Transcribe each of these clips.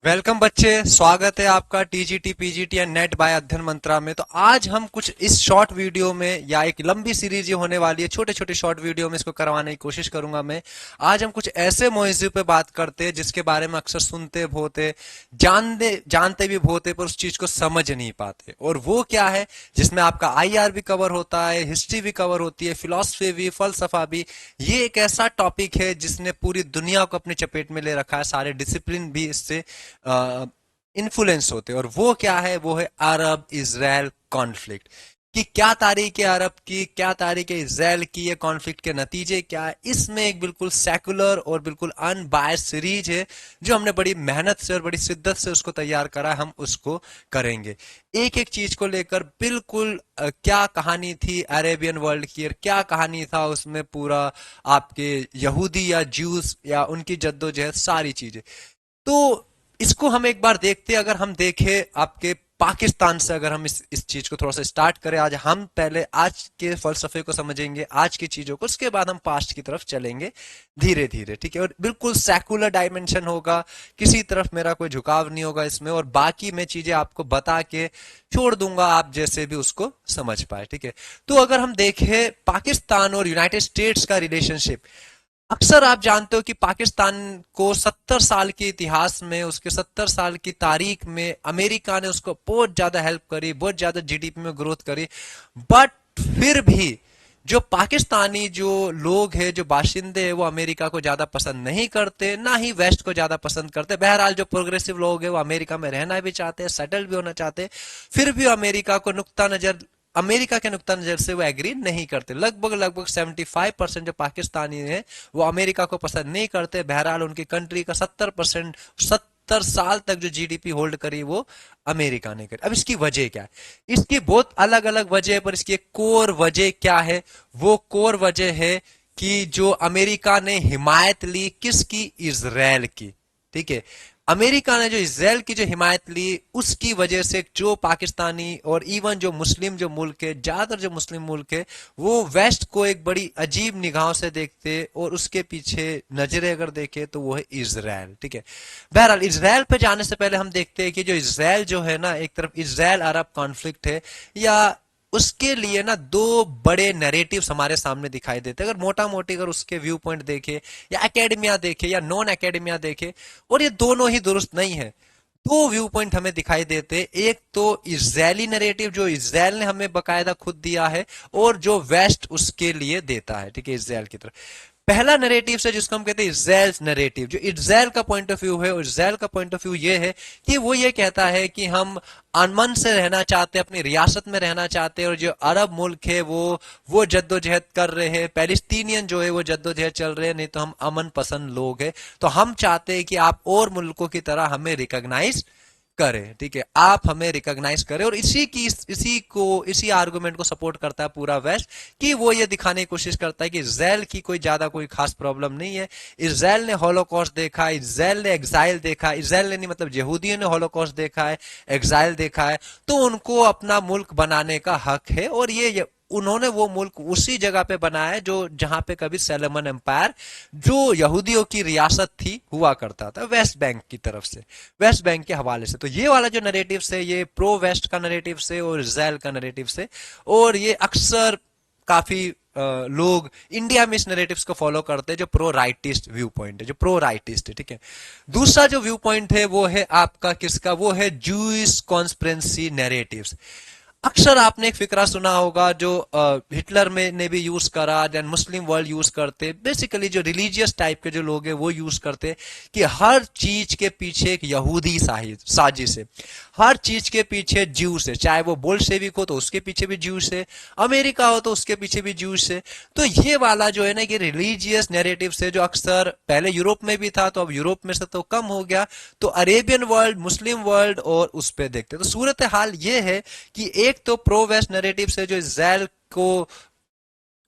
Welcome बच्चे, स्वागत है आपका TGT PGT and NET by Adhyayan Mantra में। तो आज हम कुछ इस शॉर्ट वीडियो में, या एक लंबी सीरीज ये होने वाली है, छोटे छोटे शॉर्ट वीडियो में इसको करवाने की कोशिश करूंगा मैं। आज हम कुछ ऐसे मौजू पे बात करते हैं जिसके बारे में अक्सर सुनते बहुत है, जानते जानते भी बहुत है, पर उस चीज को समझ नहीं पाते। और वो क्या है? जिसमें आपका आईआर भी कवर होता है, हिस्ट्री भी कवर होती है, फिलॉसफी भी, फलसफा भी। ये एक ऐसा टॉपिक है जिसने पूरी दुनिया को अपनी चपेट में ले रखा है, सारे डिसिप्लिन भी इससे इन्फ्लुएंस होते हैं। और वो क्या है? वो है अरब इजराइल कॉन्फ्लिक्ट। कि क्या तारीख है अरब की, क्या तारीख है इजराइल की, ये कॉन्फ्लिक्ट के नतीजे क्या है। इसमें एक बिल्कुल सेकुलर और बिल्कुल अनबायस्ड सीरीज है जो हमने बड़ी मेहनत से और बड़ी शिद्दत से उसको तैयार करा है। हम उसको करेंगे एक एक चीज को लेकर, बिल्कुल क्या कहानी थी अरेबियन वर्ल्ड की, और क्या कहानी था उसमें पूरा आपके यहूदी या ज्यूस या उनकी जद्दोजहद, सारी चीजें। तो इसको हम एक बार देखते हैं। अगर हम देखें आपके पाकिस्तान से, अगर हम इस चीज को थोड़ा सा स्टार्ट करें, आज हम पहले आज के फलसफे को समझेंगे, आज की चीजों को, उसके बाद हम पास्ट की तरफ चलेंगे धीरे धीरे, ठीक है। और बिल्कुल सेकुलर डायमेंशन होगा, किसी तरफ मेरा कोई झुकाव नहीं होगा इसमें, और बाकी मैं चीजें आपको बता के छोड़ दूंगा, आप जैसे भी उसको समझ पाए, ठीक है। तो अगर हम देखें पाकिस्तान और यूनाइटेड स्टेट्स का रिलेशनशिप, अक्सर आप जानते हो कि पाकिस्तान को 70 साल के इतिहास में, उसके 70 साल की तारीख में अमेरिका ने उसको बहुत ज्यादा हेल्प करी, बहुत ज्यादा जीडीपी में ग्रोथ करी। बट फिर भी जो पाकिस्तानी जो लोग हैं, जो बाशिंदे हैं, वो अमेरिका को ज्यादा पसंद नहीं करते, ना ही वेस्ट को ज्यादा पसंद करते। बहरहाल जो प्रोग्रेसिव लोग हैं वो अमेरिका में रहना भी चाहते हैं, सेटल भी होना चाहते हैं, फिर भी अमेरिका को नुक्ता नजर, अमेरिका के नुक्ता नजर से वो एग्री नहीं करते। लगभग लगभग 75% जो पाकिस्तानी है वो अमेरिका को पसंद नहीं करते। बहरहाल उनकी कंट्री का 70%, 70 साल तक जो जीडीपी होल्ड करी वो अमेरिका ने करी। अब इसकी वजह क्या है? इसकी बहुत अलग अलग वजह है, पर इसकी एक कोर वजह क्या है? वो कोर वजह है कि जो अमेरिका ने हिमायत ली किसकी? इजराइल की, ठीक है। अमेरिका ने जो इसराइल की जो हिमायत ली, उसकी वजह से जो पाकिस्तानी और इवन जो मुस्लिम जो मुल्क है, ज्यादातर जो मुस्लिम मुल्क है, वो वेस्ट को एक बड़ी अजीब निगाहों से देखते, और उसके पीछे नजरें अगर देखे तो वो है इसराइल, ठीक है। बहरहाल इसराइल पे जाने से पहले हम देखते हैं कि जो इसराइल जो है ना, एक तरफ इसराइल अरब कॉन्फ्लिक्ट है, या उसके लिए ना दो बड़े नैरेटिव्स हमारे सामने दिखाई देते हैं। अगर मोटा मोटी अगर उसके व्यू पॉइंट देखे, या एकेडमिया देखे, या नॉन एकेडमिया देखे, और ये दोनों ही दुरुस्त नहीं है। दो व्यू पॉइंट हमें दिखाई देते हैं। एक तो इजरायली नैरेटिव जो इजराइल ने हमें बकायदा खुद दिया है, और जो वेस्ट उसके लिए देता है, ठीक है, इजराइल की तरफ। पहला नैरेटिव से जिसको हम कहते हैं इजराइल नैरेटिव, जो इजराइल का पॉइंट ऑफ व्यू है, और इजराइल का पॉइंट ऑफ व्यू ये है कि वो ये कहता है कि हम अमन से रहना चाहते हैं, अपनी रियासत में रहना चाहते हैं, और जो अरब मुल्क है वो जद्दोजहद कर रहे हैं, पैलेस्टीनियन जो है वो जद्दोजहद चल रहे हैं, नहीं तो हम अमन पसंद लोग हैं, तो हम चाहते हैं कि आप और मुल्कों की तरह हमें रिकॉग्नाइज करें, ठीक है, आप हमें रिकॉग्नाइज करें। और इसी आर्गुमेंट को सपोर्ट करता है पूरा वेस्ट, कि वो ये दिखाने की कोशिश करता है कि इजराइल की कोई ज्यादा कोई खास प्रॉब्लम नहीं है। इजराइल ने हॉलोकॉस्ट देखा, इजराइल ने एग्जाइल देखा, इजराइल ने नहीं मतलब यहूदियों ने हॉलोकॉस्ट देखा है, एग्जाइल देखा है, तो उनको अपना मुल्क बनाने का हक है। और ये उन्होंने वो मुल्क उसी जगह पे बनाया जो जहां पे कभी सैलमन एम्पायर, जो यहूदियों की रियासत थी, हुआ करता था, वेस्ट बैंक की तरफ से, वेस्ट बैंक के हवाले से। तो ये वाला जो नैरेटिव से, ये प्रो वेस्ट का नैरेटिव से और इजराइल का नैरेटिव से, और ये अक्सर काफी लोग इंडिया में इस नैरेटिव्स को फॉलो करते हैं, जो प्रो राइटिस्ट व्यू पॉइंट है, जो प्रो राइटिस्ट है, ठीक है। दूसरा जो व्यू पॉइंट है वो है आपका किसका? वो है जूइश कॉन्स्पिरेसी नैरेटिव्स। अक्सर आपने एक फिक्रा सुना होगा जो हिटलर में ने भी यूज करा, देन मुस्लिम वर्ल्ड यूज करते, बेसिकली जो रिलीजियस टाइप के जो लोग हैं वो यूज करते, कि हर चीज के पीछे एक यहूदी साजिश है, हर चीज के पीछे ज्यूस है, चाहे वो बोल्शेविक हो तो उसके पीछे भी ज्यूस है, अमेरिका हो तो उसके पीछे भी ज्यूस है। तो ये वाला जो है ना, ये रिलीजियस नैरेटिव से, जो अक्सर पहले यूरोप में भी था, तो अब यूरोप में से तो कम हो गया, तो अरेबियन वर्ल्ड, मुस्लिम वर्ल्ड और उस पर देखते। तो सूरत हाल ये है कि एक तो प्रो वेस्ट नैरेटिव से जो इजराइल को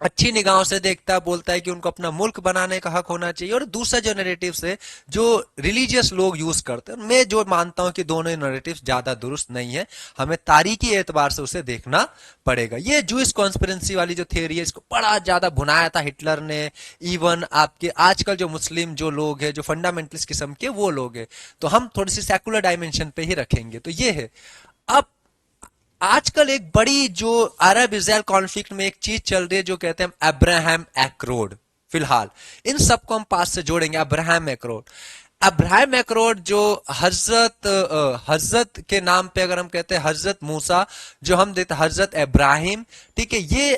अच्छी निगाहों से देखता है, बोलता है कि उनको अपना मुल्क बनाने का हक होना चाहिए। और दूसरा जो नैरेटिव है जो रिलीजियस लोग यूज करते हैं, मैं जो मानता हूं कि दोनों नैरेटिव ज्यादा दुरुस्त नहीं है, हमें तारीखी एतबार से उसे देखना पड़ेगा। ये जूइश कॉन्स्पिरेंसी वाली जो थियरी है, इसको बड़ा ज्यादा भुनाया था हिटलर ने। इवन आपके आजकल जो मुस्लिम जो लोग हैं, जो फंडामेंटलिस्ट किस्म के वो लोग हैं, तो हम थोड़ी सी सेकुलर डायमेंशन पे ही रखेंगे। तो ये है। अब आजकल एक बड़ी जो अरब इजराइल कॉन्फ्लिक्ट में एक चीज चल रही है जो कहते हैं अब्राहम एक्रोड। फिलहाल इन सबको हम पास से जोड़ेंगे। अब्राहम एक्रोड, अब्राहम एक्रोड जो हजरत के नाम पे अगर हम कहते हैं हजरत मूसा, जो हम देते हैं हजरत इब्राहिम, ठीक है। ये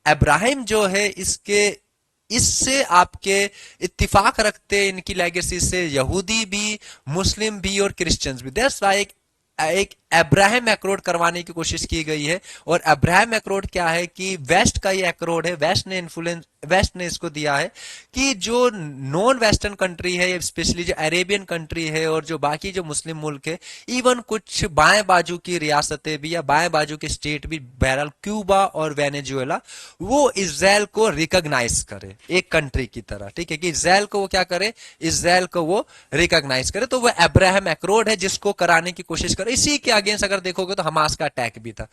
इब्राहिम जो है, इसके इससे आपके इत्तिफाक रखते हैं इनकी लेगेसी से यहूदी भी, मुस्लिम भी और क्रिश्चियंस भी। दैट्स वाई एक अब्राहम एक्रोड करवाने की कोशिश की गई है। और अब्राहम एक्रोड क्या है कि वेस्ट का ये एक्रोड है, वेस्ट ने इसको दिया है कि जो नॉन वेस्टर्न कंट्री है, स्पेशली जो अरेबियन कंट्री है और जो बाकी जो मुस्लिम मुल्क है, इवन कुछ बाएं बाजू की रियासतें भी या बाएं बाजू के स्टेट भी, बहरहाल क्यूबा और वेनेजुएला, वो इजराइल को रिकॉग्नाइज करे एक कंट्री की तरह, ठीक है। कि इजराइल को वो क्या करे, इजराइल को वो रिकॉग्नाइज करे। तो वो अब्राहम एक्रोड है जिसको कराने की कोशिश करे। इसी के अगेंस्ट अगर देखोगे तो हमास का अटैक भी था।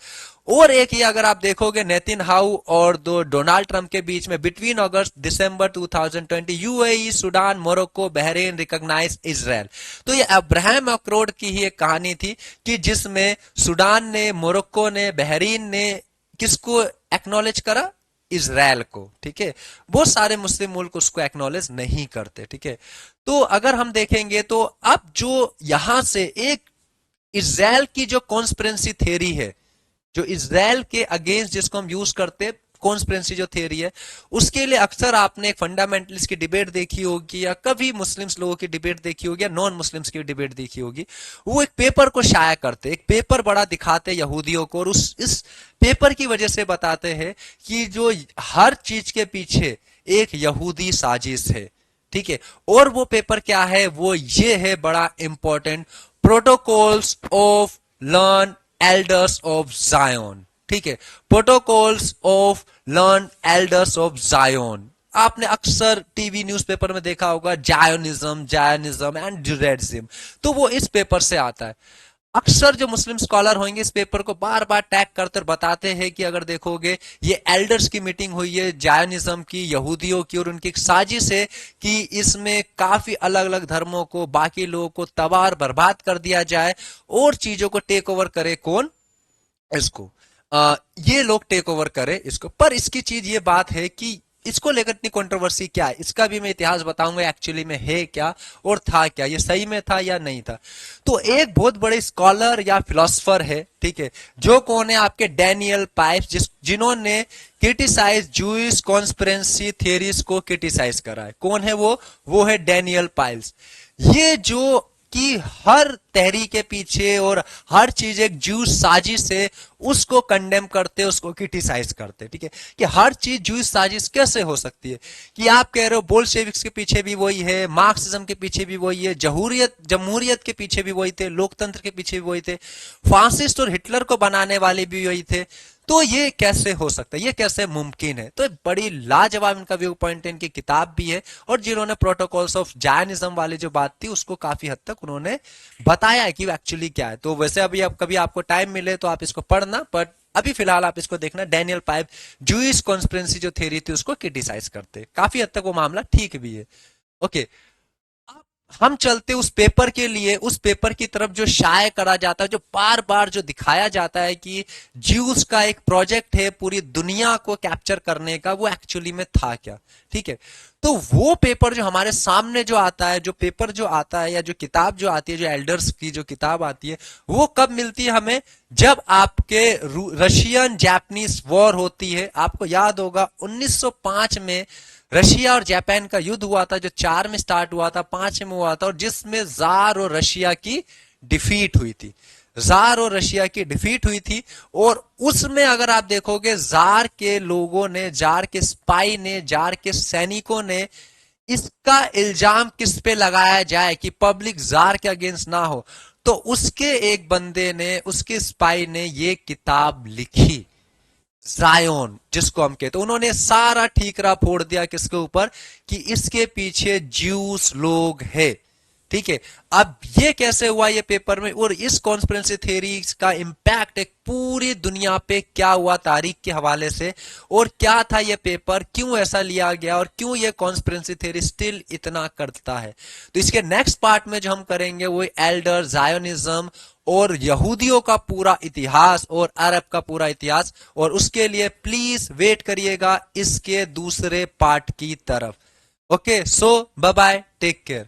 और एक ही अगर आप देखोगे नेतन्याहू और दो डोनाल्ड ट्रंप के बीच में बिटवीन अगस्त दिसंबर 2020 UAE, Sudan, Morocco, Bahrain recognise Israel. तो ये अब्राहम एक्रोड की ही एक कहानी थी कि जिसमें सूडान ने, मोरक्को ने, बहरीन ने किसको एक्नॉलेज करा, इजराइल को, ठीक है। बहुत सारे मुस्लिम मुल्क उसको एक्नॉलेज नहीं करते, ठीक है। तो अगर हम देखेंगे तो अब जो यहां से एक इजराइल की जो कॉन्स्पिरेंसी थ्योरी है, जो इजराइल के अगेंस्ट जिसको हम यूज करते कॉन्स्पिरेंसी जो थ्योरी है, उसके लिए अक्सर आपने एक फंडामेंटलिस्ट की डिबेट देखी होगी या कभी मुस्लिम्स लोगों की डिबेट देखी होगी या नॉन मुस्लिम्स की डिबेट देखी होगी। वो एक पेपर को शाया करते, एक पेपर बड़ा दिखाते यहूदियों को, और इस पेपर की वजह से बताते हैं कि जो हर चीज के पीछे एक यहूदी साजिश है, ठीक है। और वो पेपर क्या है, वो ये है बड़ा important, protocols of learn elders of Zion, ठीक है। Protocols of learn elders of Zion. आपने अक्सर टीवी न्यूज़पेपर में देखा होगा, जायोनिज्म एंड जुडाइज्म। तो वो इस पेपर से आता है। अक्सर जो मुस्लिम स्कॉलर होंगे इस पेपर को बार बार टैग करते बताते हैं कि अगर देखोगे ये एल्डर्स की मीटिंग हुई है जायोनिज्म की, यहूदियों की, और उनकी एक साजिश है कि इसमें काफी अलग अलग धर्मों को, बाकी लोगों को तबाह और बर्बाद कर दिया जाए और चीजों को टेक ओवर करे कौन, इसको ये लोग टेक ओवर करे इसको। पर इसकी चीज ये बात है कि इसको लेकर इतनी कंट्रोवर्सी क्या है, इसका भी मैं इतिहास बताऊंगा एक्चुअली में है क्या और था क्या, ये सही में था या नहीं था। तो एक बहुत बड़े स्कॉलर या फिलोसफर है, ठीक है, जो कौन है, आपके डैनियल पाइप्स, जिन्होंने क्रिटिसाइज जूइश कॉन्स्पिरेंसी थियरीज को क्रिटिसाइज करा है। कौन है वो है डैनियल पाइल्स। ये जो कि हर तहरीक के पीछे और हर चीज एक जूस साजिश है, उसको कंडेम करते, उसको क्रिटिसाइज करते, ठीक है। कि हर चीज जूस साजिश कैसे हो सकती है, कि आप कह रहे हो बोल्शेविक्स के पीछे भी वही है, मार्क्सिज्म के पीछे भी वही है, जमहूरियत के पीछे भी वही थे, लोकतंत्र के पीछे भी वही थे, फासिस्ट और हिटलर को बनाने वाले भी वही थे। तो ये कैसे हो सकता है, ये कैसे मुमकिन है। तो बड़ी लाजवाब इनका व्यू पॉइंट है, इनकी किताब भी है, और जिन्होंने प्रोटोकॉल्स ऑफ जायनिज्म वाली जो बात थी उसको काफी हद तक उन्होंने बताया है कि एक्चुअली क्या है। तो वैसे अभी अब कभी आपको टाइम मिले तो आप इसको पढ़ना, बट अभी फिलहाल आप इसको देखना। डैनियल पाइप जूइश कॉन्स्पिरेंसी जो थ्योरी थी उसको क्रिटिसाइज करते, काफी हद तक वो मामला ठीक भी है। ओके, हम चलते उस पेपर के लिए, उस पेपर की तरफ जो शाये करा जाता है, जो बार बार जो दिखाया जाता है कि ज्यूस का एक प्रोजेक्ट है पूरी दुनिया को कैप्चर करने का, वो एक्चुअली में था क्या, ठीक है। तो वो पेपर जो हमारे सामने जो आता है, जो पेपर जो आता है या जो किताब जो आती है, जो एल्डर्स की जो किताब आती है, वो कब मिलती है हमें, जब आपके रशियन जापानीज वॉर होती है। आपको याद होगा 1905 में रशिया और जापान का युद्ध हुआ था, जो 4 में स्टार्ट हुआ था, 5 में हुआ था, और जिसमें जार और रशिया की डिफीट हुई थी, जार और रशिया की डिफीट हुई थी। और उसमें अगर आप देखोगे जार के लोगों ने, जार के स्पाई ने, जार के सैनिकों ने इसका इल्जाम किस पे लगाया जाए कि पब्लिक जार के अगेंस्ट ना हो, तो उसके एक बंदे ने, उसके स्पाई ने ये किताब लिखी, जायोन जिसको हम कहते, उन्होंने सारा ठीकरा फोड़ दिया किसके ऊपर, कि इसके पीछे ज्यूस लोग है। ठीक है, अब ये कैसे हुआ ये पेपर में, और इस कॉन्स्पिरेसी थ्योरी का इंपैक्ट एक पूरी दुनिया पे क्या हुआ तारीख के हवाले से, और क्या था ये पेपर, क्यों ऐसा लिया गया, और क्यों ये कॉन्स्पिरेसी थ्योरी स्टिल इतना करता है। तो इसके नेक्स्ट पार्ट में जो हम करेंगे वो एल्डर जायोनिज्म और यहूदियों का पूरा इतिहास और अरब का पूरा इतिहास, और उसके लिए प्लीज वेट करिएगा इसके दूसरे पार्ट की तरफ। ओके, सो बाय बाय, टेक केयर।